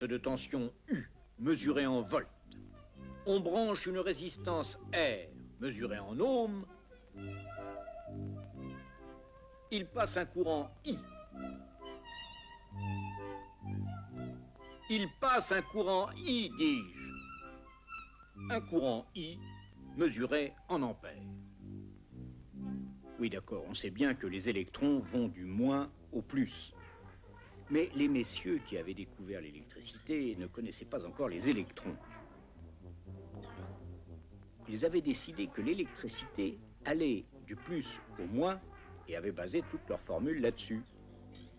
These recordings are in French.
de tension U, mesurée en volts. On branche une résistance R, mesurée en ohms. Il passe un courant I. Il passe un courant I, dis-je. Un courant I mesuré en ampères. Oui, d'accord, on sait bien que les électrons vont du moins au plus. Mais les messieurs qui avaient découvert l'électricité ne connaissaient pas encore les électrons. Ils avaient décidé que l'électricité allait du plus au moins et avaient basé toutes leurs formules là-dessus.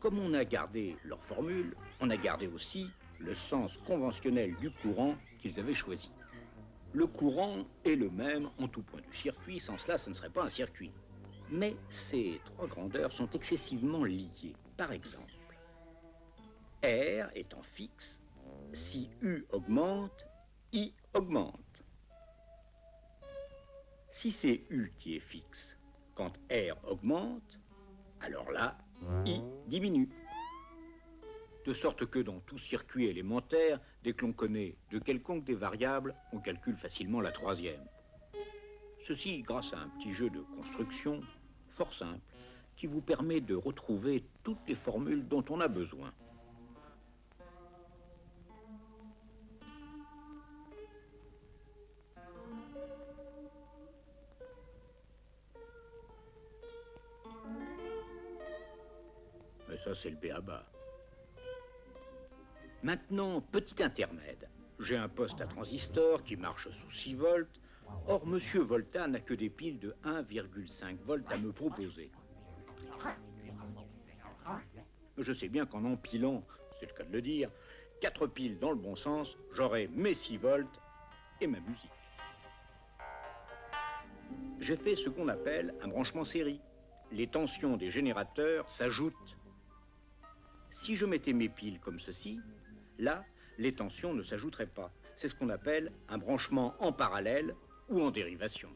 Comme on a gardé leurs formules, on a gardé aussi le sens conventionnel du courant qu'ils avaient choisi. Le courant est le même en tout point du circuit, sans cela, ce ne serait pas un circuit. Mais ces trois grandeurs sont excessivement liées. Par exemple, R étant fixe, si U augmente, I augmente. Si c'est U qui est fixe, quand R augmente, alors là, I diminue. De sorte que dans tout circuit élémentaire, dès que l'on connaît de quelconque des variables, on calcule facilement la troisième. Ceci grâce à un petit jeu de construction fort simple qui vous permet de retrouver toutes les formules dont on a besoin. Mais ça, c'est le b.a.-ba. Maintenant, petit intermède. J'ai un poste à transistor qui marche sous 6 volts. Or, Monsieur Volta n'a que des piles de 1,5 volts à me proposer. Je sais bien qu'en empilant, c'est le cas de le dire, 4 piles dans le bon sens, j'aurai mes 6 volts et ma musique. J'ai fait ce qu'on appelle un branchement série. Les tensions des générateurs s'ajoutent. Si je mettais mes piles comme ceci, là, les tensions ne s'ajouteraient pas. C'est ce qu'on appelle un branchement en parallèle ou en dérivation.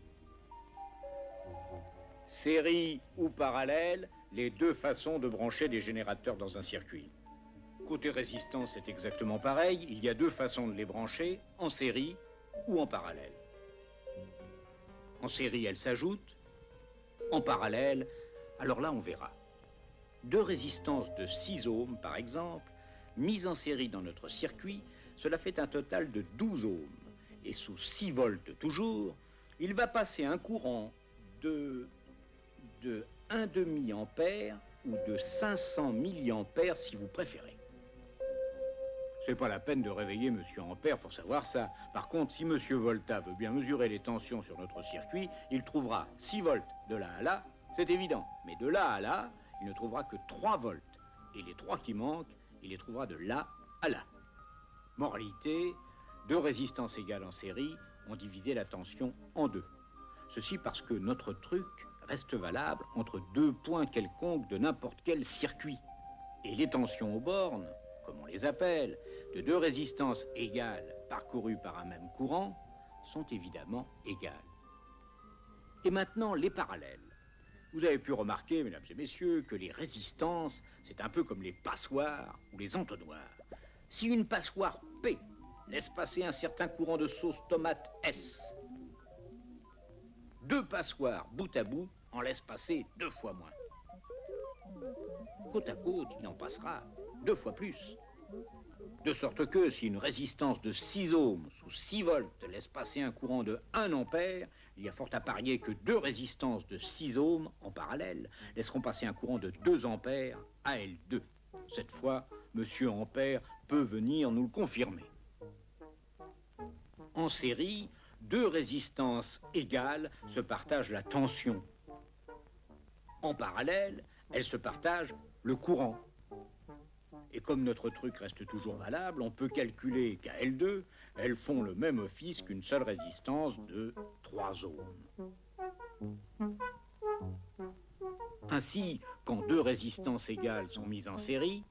Série ou parallèle, les deux façons de brancher des générateurs dans un circuit. Côté résistance, c'est exactement pareil. Il y a deux façons de les brancher, en série ou en parallèle. En série, elles s'ajoutent. En parallèle, alors là, on verra. Deux résistances de 6 ohms, par exemple, mises en série dans notre circuit, cela fait un total de 12 ohms. Et sous 6 volts toujours, il va passer un courant de 1,5 ampère ou de 500 milliampères si vous préférez. C'est pas la peine de réveiller Monsieur Ampère pour savoir ça. Par contre, si Monsieur Volta veut bien mesurer les tensions sur notre circuit, il trouvera 6 volts de là à là, c'est évident. Mais de là à là, il ne trouvera que 3 volts. Et les 3 qui manquent, il les trouvera de là à là. Moralité, deux résistances égales en série ont divisé la tension en deux. Ceci parce que notre truc reste valable entre deux points quelconques de n'importe quel circuit. Et les tensions aux bornes, comme on les appelle, de deux résistances égales parcourues par un même courant, sont évidemment égales. Et maintenant, les parallèles. Vous avez pu remarquer, mesdames et messieurs, que les résistances, c'est un peu comme les passoires ou les entonnoirs. Si une passoire P laisse passer un certain courant de sauce tomate S, deux passoires bout à bout en laissent passer 2 fois moins. Côte à côte, il en passera 2 fois plus. De sorte que si une résistance de 6 ohms sous 6 volts laisse passer un courant de 1 ampère, il y a fort à parier que deux résistances de 6 ohms en parallèle laisseront passer un courant de 2 ampères à L2. Cette fois, Monsieur Ampère peut venir nous le confirmer. En série, deux résistances égales se partagent la tension. En parallèle, elles se partagent le courant. Et comme notre truc reste toujours valable, on peut calculer qu'à L2, elles font le même office qu'une seule résistance de 3 ohms. Ainsi, quand deux résistances égales sont mises en série,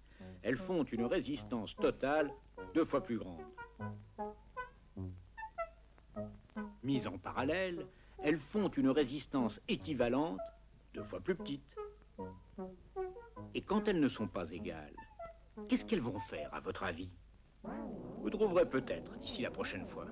elles font une résistance totale 2 fois plus grande. Mises en parallèle, elles font une résistance équivalente 2 fois plus petite. Et quand elles ne sont pas égales, qu'est-ce qu'elles vont faire, à votre avis? Vous trouverez peut-être d'ici la prochaine fois.